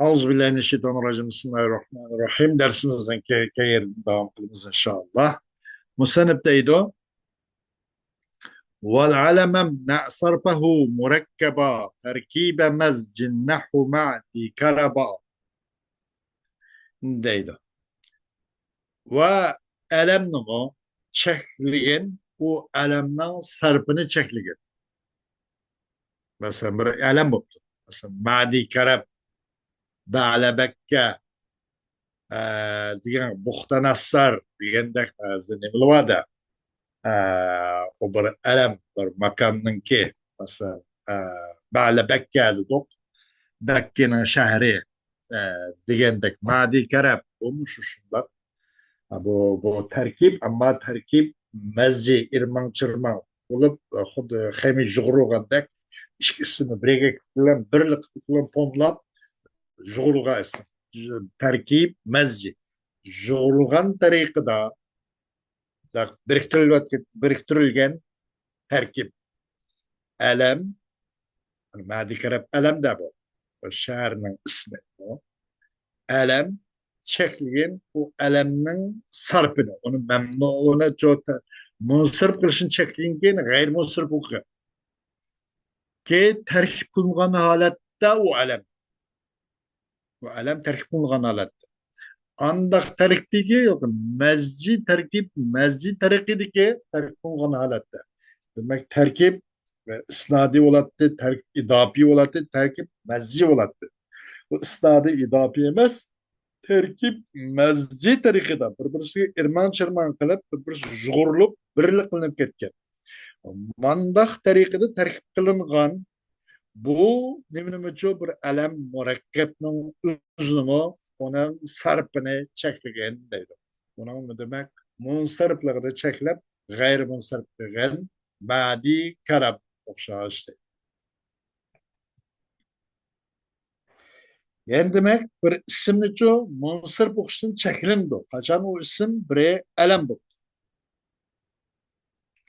Euzubillahimineşşeytanirracim. Bismillahirrahmanirrahim. Dersimizden devam kılımız inşallah. Musannif o. Vel alemem sarfahu murekkeba terkibe mezcin nahu ma'di karaba deydi. Ve elemni o çekligin bu elemden sarfını çekligin. Mesela bir elem buldu. Mesela ma'di karab ba'le bekke degan buxtanassar degandek nimilvada o bir elem bir makannınki mesela ba'le bekke dedik Bekke'nin şehri degandek madi karab olmuş şunlar. Bu terkip ama terkip mezci irman çırman olup xuddi xemi jug'ruğandek ikisini birlik bilan pomlab jug'ruğa terkip mezci jug'urgan tariqada biriktirilgen terkip elem madi karab elem de bu. O şehrin ismi bu. Elem çekliğin o elemnin sarpını onu memnuna çok munsırp kılışın çekliğin gayr munsırp okuyor. Ki terkip kılgan halette o elem terkip kılgan halette. Andak terkipteki yok. Mezci terkipteki terkip kılgan halette. Demek terkip ve isnadi olattı, terkip idapi olattı, terkip mezci olattı. Bu isnadi idapi emez, terkip mezci tarikida bir-birisi irman çırman qilib bir-birisi jug'urilib birlik qilinib ketgan. Mandaq tariqada terkip qilingan bu nimacha bir alam murakkabning o'zini uning sarfini cheklagan deydi. Buning demak munsarifligida cheklab g'ayri munsarif qilgan badiy karab o'xshash. Yani demek bir isimni ço munsır bukuşun çekilindi. Kaçan o isim bir elem bu.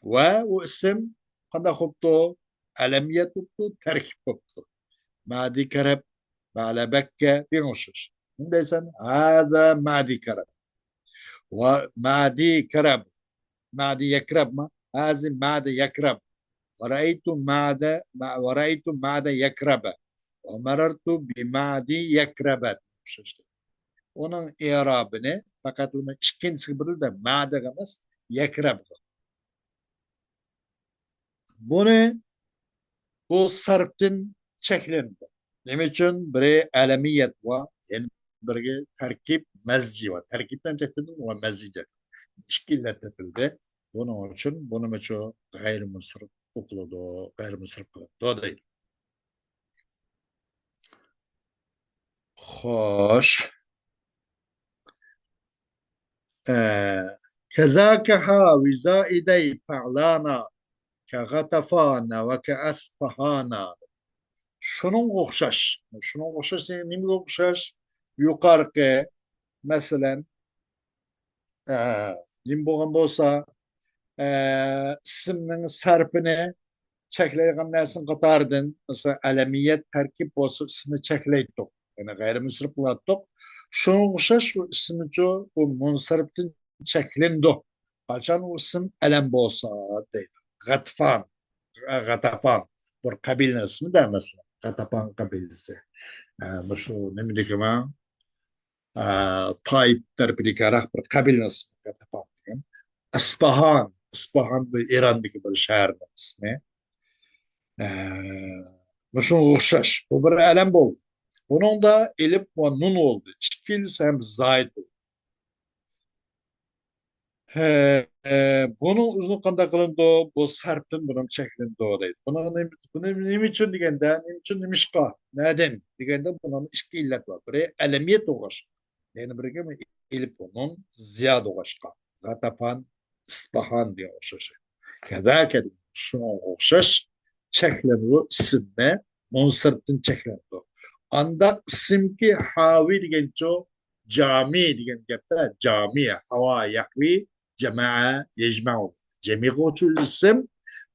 Ve o isim kanda koptu, elemiyet koptu, terkip koptu. Madi kerep, ba'le bekke, diye hoşuş. Ndeysen, hada madi kerep. Ve madi kerep, madi yekrep ma, hazi madi yekrep. ورأيت معد يكرب ومررت بمعد يكربت. Onun i'rabini fakat ikkinchisi biri de ma'da emas yakrab. Buni bu sarfdan cheklandi. Nima uchun? Biri alamiyat va yani biriga tarkib mazji va tarkibdan cheklandi va mazjida. Ikki illat topildi. Buning uchun buning uchun g'ayrimusrif o'qiladi, g'ayrimusrif qiladi deydi. Xo'sh. كذاك حاوي زائدي فعلانا كغطفانا وكأسفهانا. Şunun okşaş. Şunun okşaş neymiş okşaş? Yukarıki mesela nim boğan bolsa isimnin sarpını çekleyen dersin katardın. Mesela alemiyet terkip bolsa ismi çekleydik. Yani gayrimüsrif bulattık. Şunun okşaş ismi çoğu bu munsariptin çeklendi. Kaçan o isim elem bolsa deydi. Gatfan. Gatafan. Bir kabilenin ismi de mesela. Gatapan kabilesi. Şu ne mi diyeyim Tayyip terpilikarak bir kabilenin ismi. Gatapan diyen. Ispahan. Ispahan bir İran'daki bir şehrin ismi. Şuna okşaş. Bu bir elem oldu. Bunun da elif ve nun oldu. İkilisi hem zayid oldu. Bunun uzun kanda kılındı, bu sarptın bunun çekilindi o deydi. Bunu ne için degende, ne için demişka, neden degende bunun iki illet var. Biri elemiyet oğaş. Yani biri mi elif onun ziyad oğaşka. Gatapan, ispahan diye oğaşaşı. Kedâke şuna oğaşaş, çekilindi isimle, monsarptın çekilindi. Anda isim ki havi degen ço, cami degen gepte, cami, hava yakvi, cema'a yecma'u. Cemi'u isim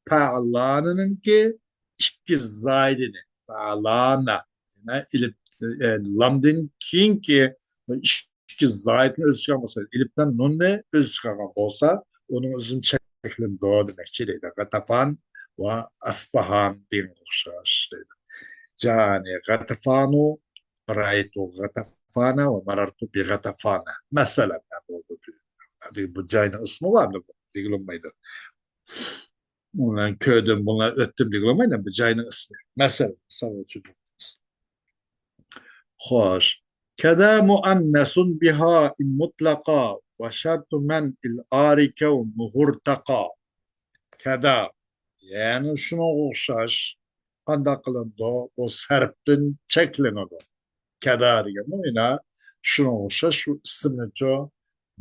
Pa'lan'ın ki iki zaydini. Pa'lana. Yani lamdan keyinki ikki zaitni o'z chiqargan bo'lsa, elifdan nunni o'z chiqargan bo'lsa, uning o'zini cheklandi demakchi deydi. G'atafan va Asbahan degan o'xshash deydi. Yani G'atafanu ra'aytu G'atafana va marartu bi G'atafana. Masalan, bu joyning ismi var mı? Deyilmaydi. Bundan köydüm, bunlar öttüm deyilmaydi. Bu joyning ismi. Mesela, misal uchun. Xo'sh. Kada muannasun biha in mutlaqa va shartu man il arika muhurtaqa. Kada. Yani şuna o'xshash qanday qilindi bu sarfdan cheklanadi. Kada degan o'yna shuna o'xshash shu ismni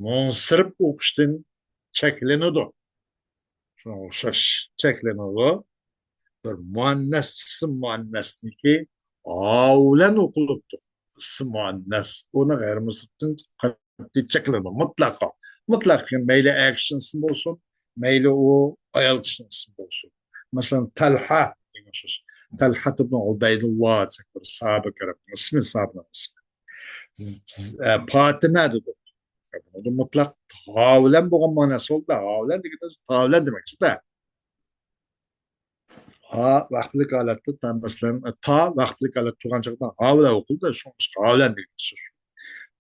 munsirib o'qishdan cheklanadi. Shuna o'xshash cheklanadi. Bir muannas ism muannasniki avlan o'qilibdi. Ism muannas uni g'ayrimuslimdan qat'iy cheklanadi mutlaqo. Mutlaqo mayli action ism bo'lsin, mayli u ayol kishining ismi bo'lsin. Masalan, Talha degan so'z. Talha ibn Ubaydulloh bir sahoba karam ismi sahoba ismi. Fatima dedi. Bu mutlaq tavlan bo'lgan ma'nosi oldi. Tavlan degan tavlan demakchi-da. Ha vaqtlik holatda masalan ta vaqtlik holatda turgan chog'da havla o'qildi, shunga havlan degan so'z.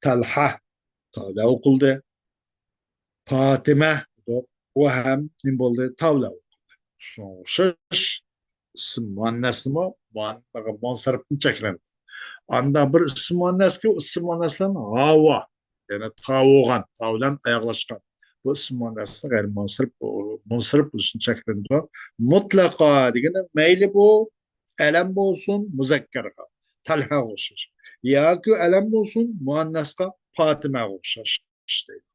Talha tavla o'qildi. Fatima o ham nim bo'ldi tavla o'qildi. Shunga ism muannasmi munsarifni cheklandi. Anda bir ism muannaski ism muannasdan hava yani tavuğan tavlan oyoqlashgan. Bu ism muannasni g'ayr munsarif bo'lishini cheklandi. Mutlaqo deganda mayli bu alam bo'lsin muzakkarga talha o'xshash yoki alam bo'lsin muannasga Fatima o'xshash deydi.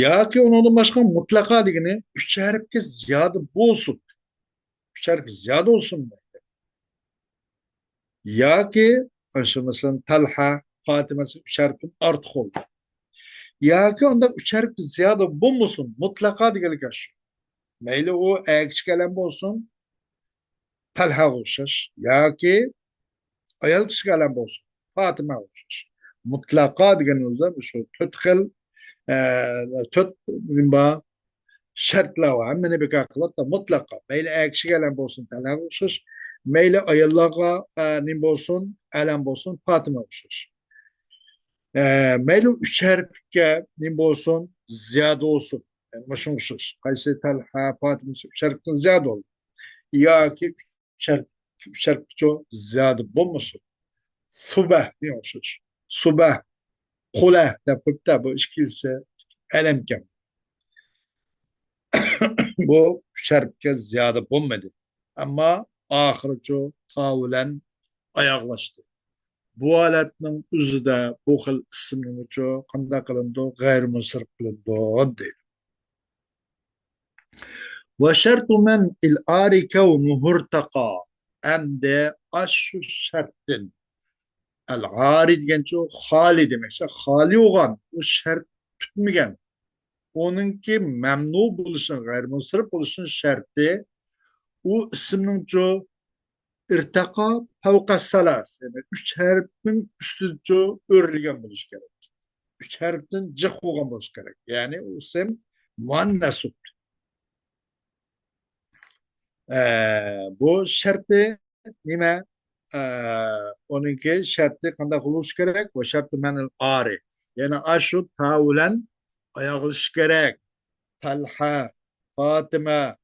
Yoki undan boshqa mutlaqo degani uch harfga ziyoda bo'lsin. Uch harfga ziyoda bo'lsin. Yoki o'sha masalan Talha Fatimasi uch harfdan ortiq oldu. Yoki unda uch harfga ziyoda bo'lmasin. Mutlaqo deganlik shu. Mayli u kichik kalam bo'lsin, Talha o'xshash yoki ayol kichik kalam bo'lsin, Fatima o'xshash. Mutlaqo degan o'zi shu to'rt xil to'rt nima shartlar va hammani bekor qiladi. Mutlaqo mayli kichik kalam bo'lsin, Talha o'xshash, mayli ayollarga nim bo'lsin, alam bo'lsin, Fatima o'xshash. Mayli uch harfga nim bo'lsin, ziyoda olsun. Yani şuna o'xshash. Qaysi Talha Fatima uch harfdan ziyoda oldu. Yoki uch harfga ziyoda bo'lmasin. Subah degan o'xshash. Subah qo'la deb qo'yibdi. Bu ikkisi alam kam. Bu uch harfga ziyoda bo'lmadi. Ammo oxirichi tavulan oyoqlashdi. Bu holatning o'zida bu xil ismning uchun qanday qilindi? G'ayrimunsarif qilindi deydi. Ve şertu men il ari kevnuhu irtaqa. Emde aşu şertin. El ari degan şu hali demek. Hali olan o şert tutmagan. Onunki memnu buluşun, gayrimunsarif buluşun şerti o isminin şu irtaqa fevqa salas. Yani üç harfin üstüce örülgen buluş gerek. Üç harfin cık olan buluş gerek. Yani o isim muannasut. Bu şartı nima? Onunki şartı qanday qilish kerak? Bu şartı menil ari. Yani aşu tavulan ayaqlish kerak. Talha, Fatima,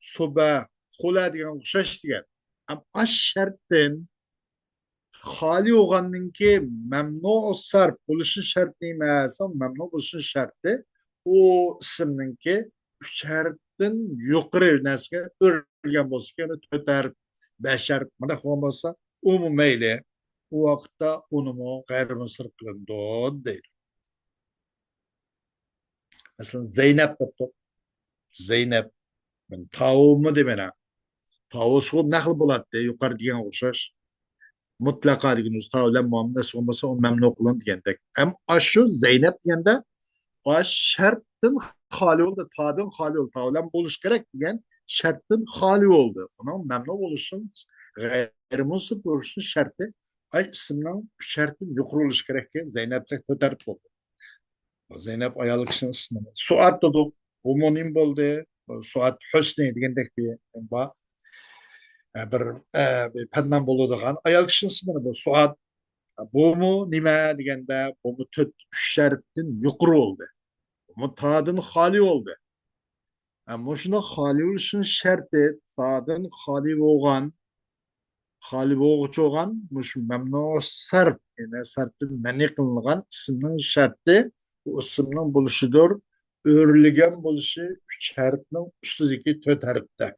Suba, Xula degan o'xshash degan. Am aş şartdan xoli o'g'anninki mamnu sarf bo'lishi shart emas, mamnu bo'lishi sharti u ismninki uch harfdan yuqori narsaga o'rgan bo'lsa kerak, to'rt harf, besh harf mana qilgan bo'lsa, u mayli. U vaqtda uni g'ayrimunsarif qilindi deydi. Masalan, Zeynep debdi. Zeynep men tavumi demana. Tavusu naql bo'ladi, yuqori degan o'xshash. Mutlaqo degan tavlan muomala bo'lmasa, u mamnu qilindi degandek. Ham shu Zeynep deganda shart şartın hali oldu, tadın hali oldu. Tavlan buluş gerek diyen şartın hali oldu. Onun memnun oluşun, gayrimunsif oluşun şartı, ay isimden şartın yukarı oluş gerek ki Zeynep'e köterip oldu. Zeynep ayalık için ismini. Suat dedik, homonim oldu. Suat Hüsnü degендek bir ba bir bir penden bulduğun ayalık için ismini bu Suat. Bu mu nime degende bu mu töt şartın yukarı oldu. Bu tadın hali oldu. Ama şuna hali oluşun şartı tadın hali boğucu muş memnu sarf yani sarfın meni kılıngan isimnin şartı bu isimnin buluşudur. Örülgen buluşu üç harfinin üstündeki töt harfte.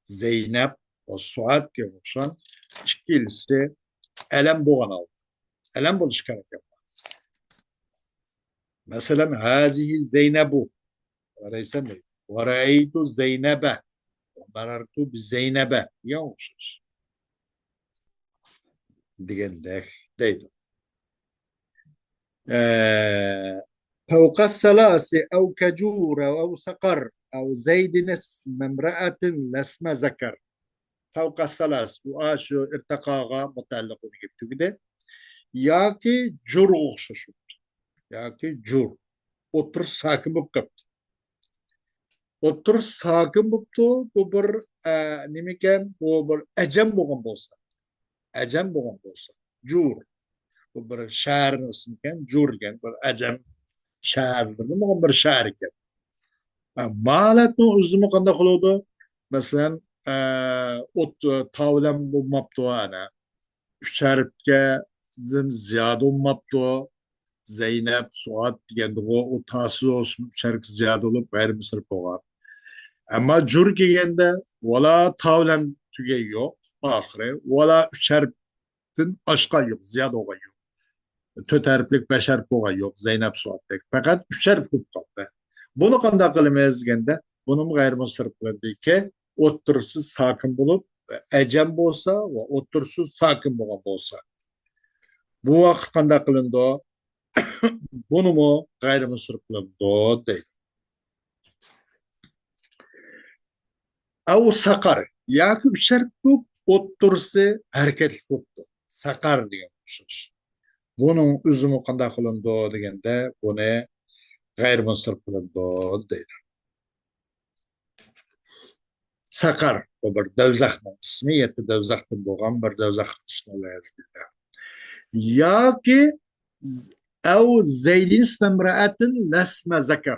Zeynep o Suat gibi oluşan ikilisi elem boğan aldı. Elem buluş gerek. Mesela hazihi Zeynebu. Öyleyse mi? Ve ra'eytu Zeynebe. Marartu bi Zeynebe. Yanlış. Diyende deydi. فوق الثلاث أو كجور أو صقر أو زيد اسم امرأة لاسم ذكر فوق الثلاث وآشو ارتقاغا متعلق جبت كده ياكي جور ششو ياكي جور otur sakin bulup kaptı. Otur sakin buluptu bu bir nimiken bu bir ecem boğan bolsa. Ecem boğan bolsa. Jur. Bu bir şehrin ismiken jur gen bir ecem şehirdir. Bu bir şehir iken. Malatni uzun kanda kılıdı. Mesela ot tavlem bulmaptı ana. Şerifke ziyade olmaptı. Zeynep, Suat degendi o tası olsun şerif ziyade olup gayrı mısır boğar. Ama jur degende valla tavlen tüge yok. Ahire valla üç harftin aşka yok. Ziyade oğa yok. Töt harflik beş harf oğa yok. Zeynep Suat'tek. Fakat üç harf kaldı. Bunu kanda kılmayız degende bunun gayrimüslim ki otursuz sakin bulup ecem bolsa ve otursuz sakin boğan bolsa. Bu vakit kanda kılındı. Bunu mu gayrimüslim değil. Av sakar. Yaki üçer tup otursa hareketli tuttu. Sakar diye söz. Bunun üzümü kanda kılındı degende bunu gayrimüslim değil. Sakar. O bir devzakның ismi, yetti devzakның boğan bir devzakның ismi olabilir. Yaki أو زي اسم امرأة لاسم ذكر.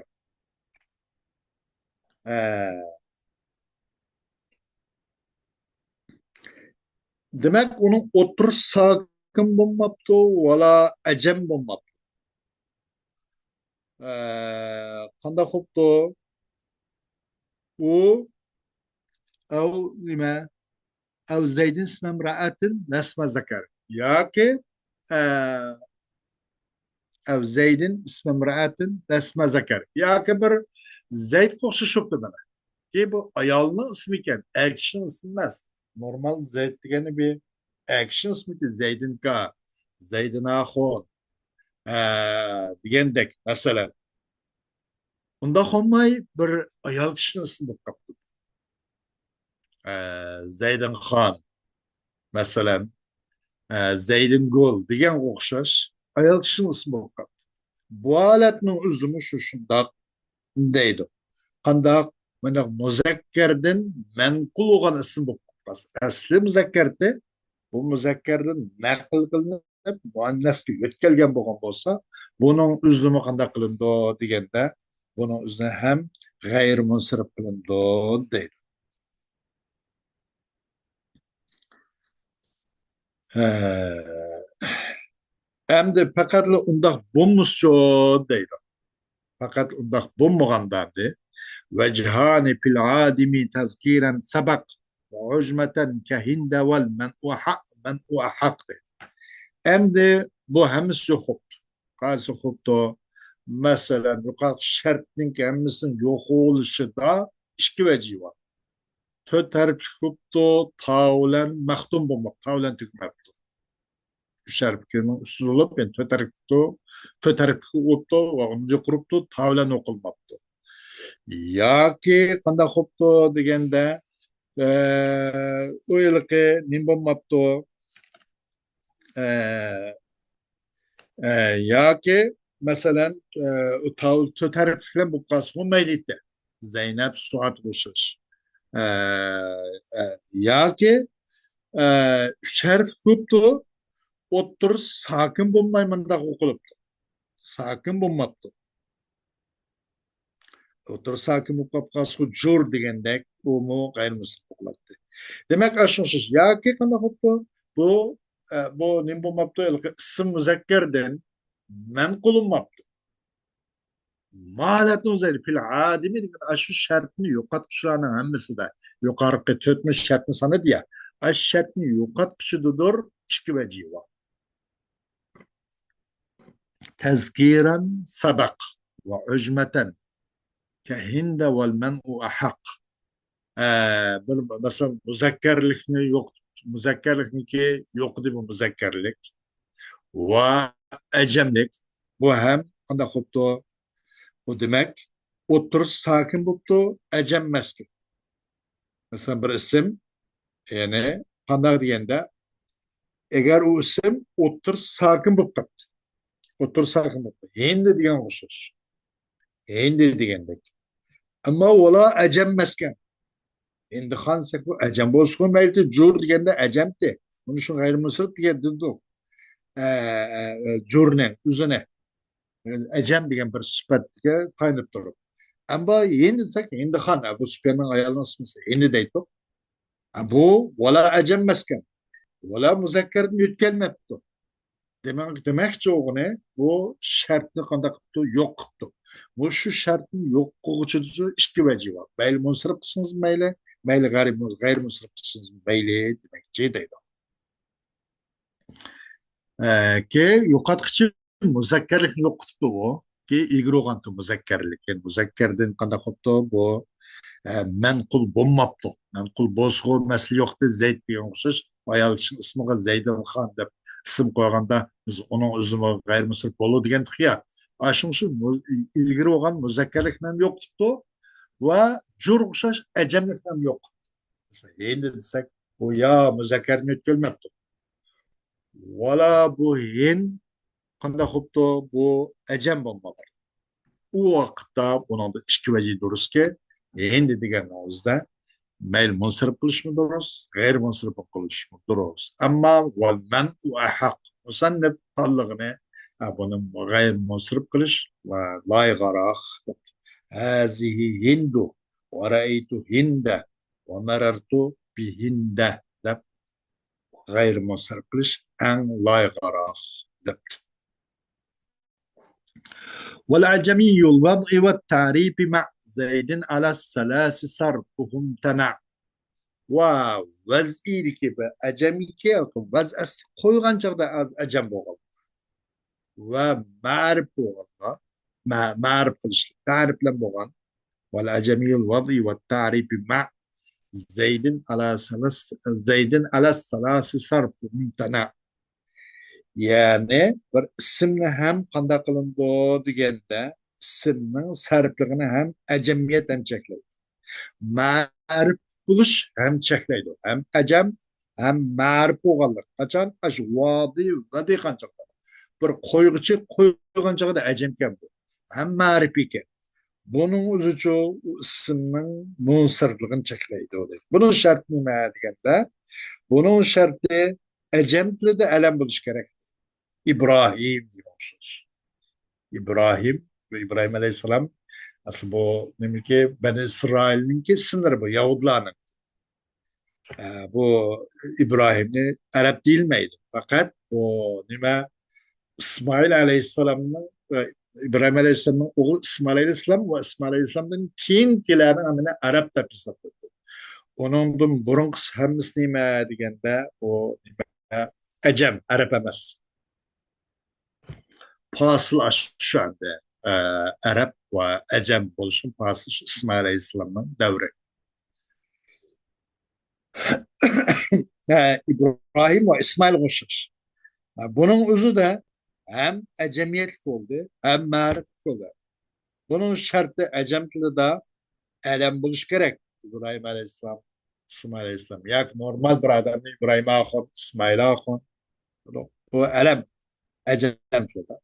Demek onun otur sakın bulmaptı valla ecem bulmaptı. Kanda koptu o ev lime ev zeydin ismi emraatin lesme zekar. Ya ki ev zeydin ismi emraatin lesme zekar. Ya ki bir zeyd koşuşuptu bana. Ki bu ayalının ismiken action ismez. Normal zeyd degeni bir action ismiydi. Zeydin ka, zeydin ahon. Degandek mesela. Unda olmay bir ayal kişinin ismini kaptı. Zeydin Khan mesela Zeydin Gol degen okşaş ayal kişinin ismini kaptı. Bu aletinin üzümü şu şundak deydi. Kandak mana muzakkerden menkul olan isim bu. Asli muzakkerde bu muzakkerden nakil kılınıp muannefli yetkelgen bolgan bolsa bunun üzümü kandak kılındı degende bunun üzerine hem gayrimunsirif kılındı deydi. Endi fakatla undaq bulmuşçu deydi. Fakat undaq bulmagandardı. Vechani fil adimi tezkiren sabak ve ucmeten kehinde vel men hak deydi. Endi bu hemisi hop. Qaysi hoptu? Mesela yukarı şartın ki hemisinin yok oluşu da iki vecihi var. Tö terk hoptu tavlen mahtum bulmak, tavlen tükmek. Şerpkenin üstsüz olup ben töterikti ve onu yokuruptu tavlen okulmaptı. yoki qanday qilibdi deganda u yilqi nim bo'lmabdi yoki masalan to'rt harfli bo'lib qolsa bo'lmaydi deydi. Zaynab Suat qo'shish yoki uch harf ko'pdi o'ttir sokin bo'lmay mundaq o'qilibdi. Sokin bo'lmabdi. O'ttir sokin bo'lib qolsa jur degandek u g'ayrimuslim o'qiladi. Demak ashuncha yoki qanday qilibdi bu bu nim bo'lmabdi ism muzakkardan man qilinmabdi. Mahalatni o'zlari fil adimi degan shu shartni yo'qotishlarning hammasida yuqorqi 40 shartni sanadi ya. Ash shartni yo'qotishidir ikki vajihi bor. Tazkiran sabaq va ujmatan kahinda val man'u ahaq. Bir mesela muzakkarlikni yo'q, muzakkarlikniki yo'q deb muzakkarlik va ajamlik bu ham qanday qilibdi? Bu demek o'tirish sakin bo'libdi, ajam emasdi. Masalan bir ism, ya'ni qanday deganda agar u ism o'tirish sakin bo'lib qolibdi. O'tirish sakin bo'libdi. Endi degan o'xshash. Endi degandek. Ammo ular ajam emaskan. Endi qancha bu ajam bo'lsa mayli, jur deganda ajamdi. Buni shu g'ayrimuslim degan dedi. Jurning o'zini ajam degan bir sifatga tayanib turib. Ammo endi desak, endi xon bu sifatning ayolning ismi endi deydi. Bu vala ajam emaskan. Vala muzakkardan o'tkalmabdi. Demakchi o'g'ini bu shartni qanday qilibdi? Yo'q qilibdi. Bu shu shartni yo'q qiluvchi ikki vaji bor. Mayli munsirib qilsangiz mayli, mayli g'ayrimusrif qilsangiz mayli demakchi deydi. Ki yo'qotqichi muzakkarlikni yo'q qilibdi u. Ki ilgari olgan muzakkarlik. Yani muzakkardan qanday qilibdi? Bu manqul bo'lmabdi. Manqul bo'lsa masala yo'qdi Zayd degan o'xshash. Ayol kishining ismiga Zaydxon deb ism qo'yganda biz uning o'zini g'ayrimusrif bo'ladi degandik ya. Shu ilgari olgan muzakkarlikni ham yo'q qilibdi va jur o'xshash ajamlik ham yo'q. Endi desak bu yo muzakkarni o'tkazmabdi. Vala bu hen qanday qilibdi? Bu ajam bo'lmabdi. U vaqtda uning ikki vaji durustki endi degan o'zida mayli munsirib qilishmi durust, g'ayrimunsirib qilishmi durust. Ammo val man u ahaq musannif tanlig'ini buni g'ayrimunsirib qilish va loyiqaroq. Hazihi hindu va ra'aytu hinda va marartu bi hinda deb g'ayrimunsirib qilish eng loyiqaroq debdi. والعجمي الوضع والتعريف مع زيد على الثلاث صرفهم تنع ووزئي gibi acemi ki vaz as koygan çağda az acem boğul ve ma'rif boğulma ma'rif kılış ta'riflen boğan vel acemiyul vadi ve ta'rifi ma zeydin ala salasi sarfu mümtena. Yani bir isimni hem qanday qilindi deganda ismning sarfligini ham ajamiyat ham cheklaydi. Ma'rif bo'lish ham cheklaydi. Ham ajam ham ma'rif bo'lganlik. Qachon shu vodi vadi qanchaqda bir qo'yg'ichi qo'ygan chog'da ajam ekan bu. Ham ma'rif ekan. Buning o'zi uchun ismning munsirligini cheklaydi deydi. Buning sharti nima deganda? Buning sharti ajam tilida alam bo'lish kerak. İbrahim diyorsunuz. İbrahim Aleyhisselam aslında bu demek ki Ben İsrail'in isimleri bu Yahudilerin. Bu İbrahim'ni Arap değil miydi? Fakat o nime İsmail Aleyhisselam'ın İbrahim Aleyhisselam'ın oğlu İsmail Aleyhisselam ve İsmail Aleyhisselam'ın keyinkilerinin amine Arap da pisattı. Onun burunqısı hemmisi nime degende o nime Ecem, Arap emez. Fasıl şu anda Arap ve Ecem oluşun fasıl İsmail Aleyhisselam'ın devri. İbrahim ve İsmail koşmuş. Bunun özü de hem ecemiyetlik oldu hem marifetlik oldu. Bunun şartı Ecem dili de elem buluş gerek. İbrahim Aleyhisselam, İsmail Aleyhisselam. Yak normal bir adamı İbrahim Akon, İsmail Akon. Bu elem, ecem şurada.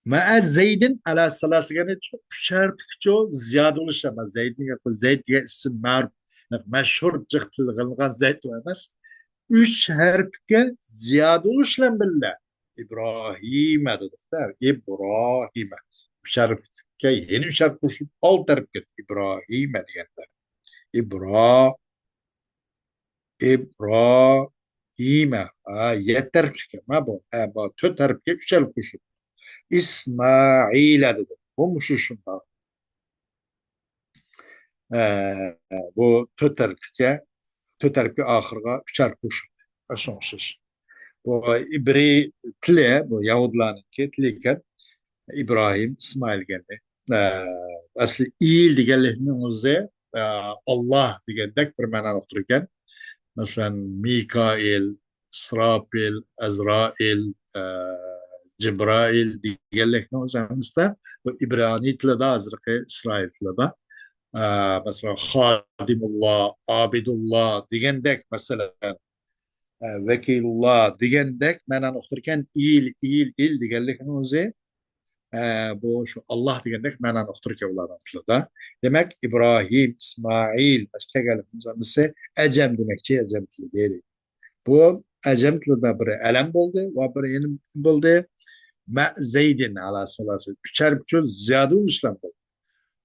مع زيد على ثلاث كانت شرب جو زيادة ولا شما زيد نقول زيد diye isim معروف meşhur çıktı gılgan زيد demez. Üç harfke ziyade oluşlan billa. İbrahim'e dedik der. İbrahim'e. Üç harfke yeni üç harf koşup alt harfke İbrahim'e diyenler. İbra, İbrahim'e. Yet harfke ma bu. Bu töt harfke üç harf koşup. İsmail'e dedik. Bu muşuşunda. Bu töt harfke ahırga üç harf koşup. Aşonsuz. Bu İbri tili, bu Yahudilarınki tiliken İbrahim, İsmail geldi. Asli il digenlerinin özü Allah digendek bir mana otururken mesela Mikail, İsrafil, Azrail, Cebrail digenlerinin özümüzde bu İbrani tilde azrıkı İsrail tilde mesela Hadimullah, Abidullah digendek mesela vekilullah digendek mana otururken il digenlerinin özü bu şu Allah degandek mana noktur ki ular aslında. Demek İbrahim, İsmail başka gelip mesela Ecem demekçi Ecem tili değil. Bu Ecem tilinde bir elem buldu ve bir yeni buldu. Ma Zeydin ala salası. Üçer buçuk ziyade işlem buldu.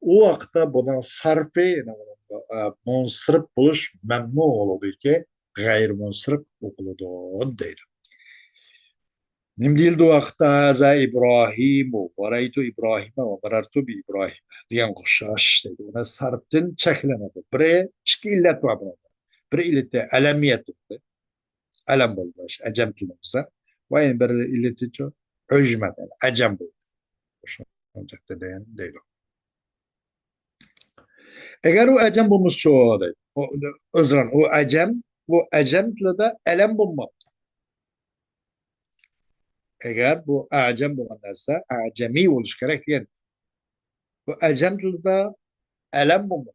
O vakta buna sarfı yani monstrip buluş memnu oldu ki gayr monstrip okuludu değil. Nimdil duakta za İbrahimu, varaytu İbrahim'e ve marartu bi İbrahim diyen kuşaş dedi. Ona sarptın çeklemedi. Bre, iki illet var burada. Bir illeti elemiyet dedi. Elem buldu. Ecem kelimesi. Ve en bir illeti çok ücmeden. Ecem buldu. Ancak da diyen değil o. Eğer o ecem bulmuş şu dedi. Özran o ecem, bu ecem de elem bulmak. Eğer bu acem bulunursa acemi oluş gerek değil. Bu acem de elem bulmak.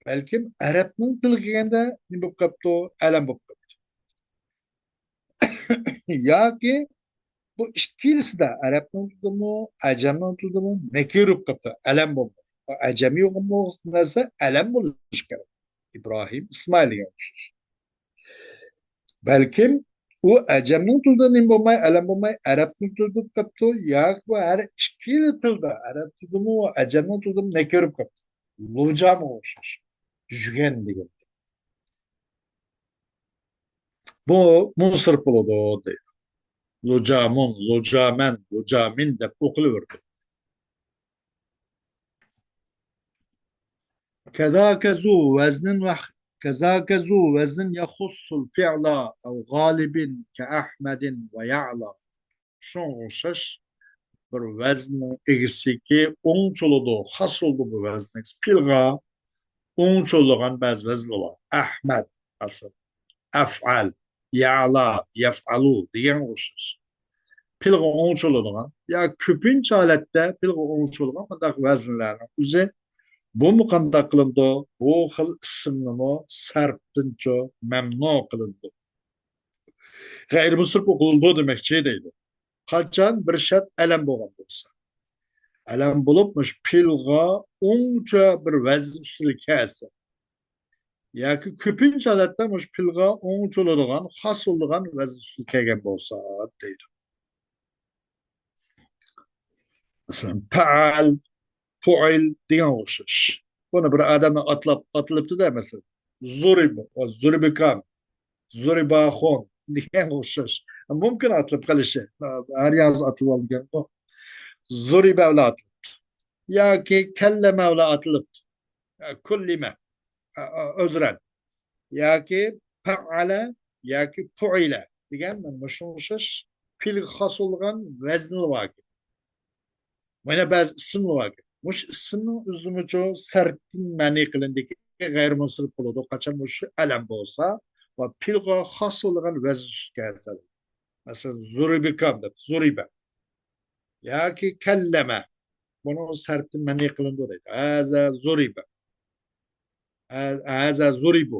Belki Arap'ın tilgende ne bu kapto elem bu kapto. Ya ki bu ikilisi de Arap'ın tildi mu, Acem'in tildi mu nekir bu kapto elem bu. Acemi olmak nasıl elem buluş gerek. İbrahim, İsmail gelmiş. Belki o Acem'in tildi ne bu may elem bu may Arap'ın tildi bu kapto ya ki bu her ikili tilde Arap tildi mu, Acem'in tildi mu nekir bu kapto. Lurcam olmuş. Jügen diye. Bu Mısır pulu da Lucamun, Lucamen, Lucamin de okuluyordu. كذاك ذو وزن كذاك ذو وزن يخص الفعل أو غالب كأحمد ويعلى شون şaş bir vezn eksiki onçuludu, has oldu bu vezn. Pilga onçuluğun bazı vezn var. Ahmed asıl, af'al, ya'la, yef'alu diyen oluşur. Pilga onçuluğun ya küpünç alette pilga onçuluğun ama veznlerinin üzeri bu mu qandaq qılındı? Bu xil ismnimi sarfdincho mamnu qılındı. G'ayrimusrif o'qildi demakchi deydi. Qachon bir shart alam bo'lgan bo'lsa. Alam bo'lib, mush pilg'a o'ngcha bir vazn ustida kelsa. Yoki ko'pincha holatda mush pilg'a o'ngcha bo'ladigan, xos bo'ladigan vazn ustida kelgan bo'lsa deydi. Masalan, faal, fuil degan o'xshash. Buni bir odamni otilibdi-da, masalan, zuriba va zuribikam Zuribaxon degan o'xshash. Mumkin atilib qilishi. Har yoz atilib olgan bu. Zuriba bilan atilibdi. Yoki kallama bilan atilibdi. Kullima. O'zran. Yoki fa'ala yoki fu'ila degan mana shu o'xshash fe'l xos bo'lgan vazni bor. Mana ba'zi ism bor. Mush ismni o'zimicha sarfdan ma'ni qilindiki g'ayrimunsirif bo'ladi. Qachon mush alam bo'lsa va pilg'a xos bo'lgan vazn ustida mesela zuribi kamdır. Zuribe. Ya ki kelleme. bunu sarfdan mani qilindi deydi. Aza zuriba. Aza zuribu.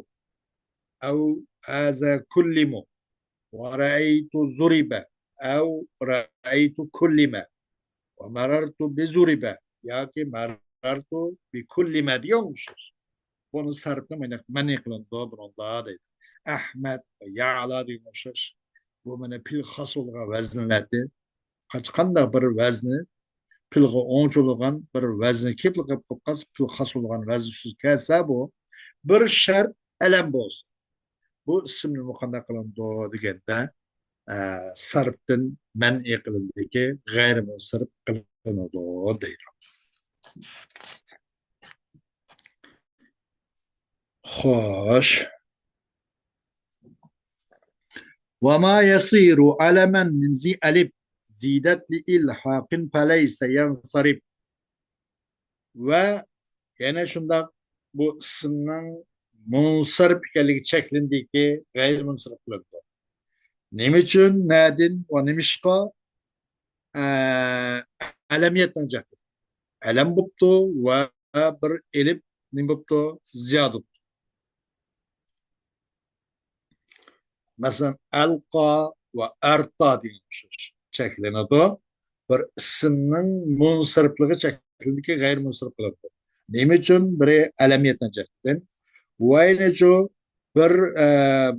أو هذا كلم ورأيت زرب أو رأيت كلم ومررت بزرب yoki marartu bi kulli ma diyormuşuz. Bunu sarfını mani qilindi bununda deydi. Ahmet ve Ya'la diyormuşuz. Bu meni pil hasılga vaznlati. Qachqanda bir vazni pilga o'nchilgan bir vazni kepli qilib qolsa pil hasılgan vaznsiz kelsa bu bir shart alam bo'lsin. Bu ismni muqanday qilindi deganda sarfdan man'i qilindiki g'ayrimunsarif qilinadi deydi. Xo'sh. وما يصير علما من ذي ألف زيدت لإلحاق فليس ينصرف ve yana shunda bu ismning munsarif ekanligi cheklindiki g'ayr munsarif qilindi. Nima uchun nadin va nimishqa alamiyatdan jahdi alam bo'pti va bir elib nima bo'pti ziyoda. Masalan alqa va arta deymiz cheklanadi. Bir ismning munsarifligi cheklindiki g'ayr munsarif qilindi. Nima uchun? Biri alamiyatdan jahdi va bir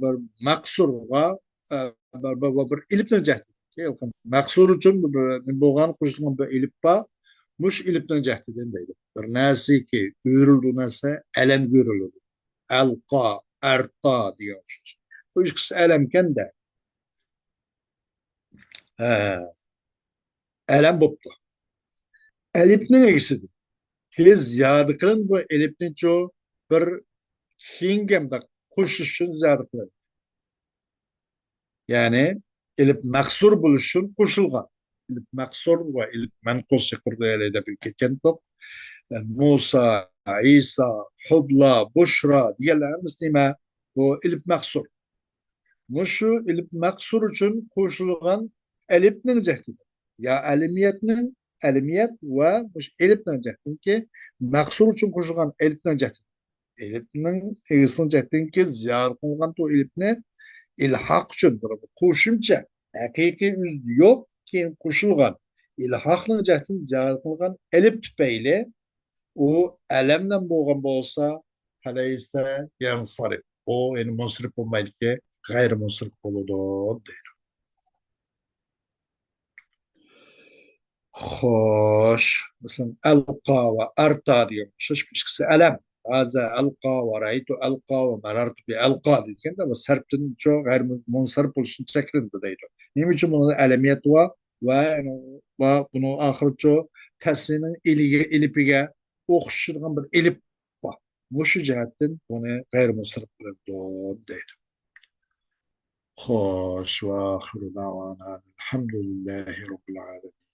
bir maqsurga bir ilibdan jahdi. Maqsur uchun bo'lgan qo'shilgan bir ilib bor. Mush ilibdan jahdidan deydi. Bir narsaki ko'rildi narsa alam ko'riladi. Alqa, arta diyor. Bu ikisi alamkanda alam bo'pti. Elipning egisidir. Tez ziyodi qilin bu elipni çoğu bir kengamda qo'shish uchun ziyodi qiladi. Ya'ni elip maqsur bo'lish uchun qo'shilgan. Elip maqsur va elip manqus qurdalarda bir ketgan to'q. Musa, İsa, Hubla, Bushra deganlarimiz nima? Bu elip maqsur. Mushu elip maqsur uchun qo'shilgan elipning jahdidir. Ya alimiyat va mush elipning jahdinki maqsur uchun qo'shilgan elipning jahdi. Elipning egisini jahdinki ziyod qilgan to elipni ilhaq uchun qo'shimcha haqiqiy uz yo'q keyin qo'shilgan ilhaqning jahdini ziyod qilgan elip tufayli u alamdan bo'lgan bo'lsa halaysa yansarif. O endi munsirif bo'lmaydiki g'ayri munsirif bo'ladi deydi. Xo'sh, masalan alqa va arta deymiz. Ikisi alam. Haza alqa va raytu alqa va marartu bi alqa deganda bu sarfdan çok g'ayri munsirif bo'lishini cheklandi deydi. Nima uchun buni alamiyat va buni oxirichi tasnining ilipiga o'xshaydigan bir ilip bor. Mushu jihatdan buni g'ayri munsirif qiladi deydi. Xo'sh, va oxiru davana alhamdulillahi robbil alamin.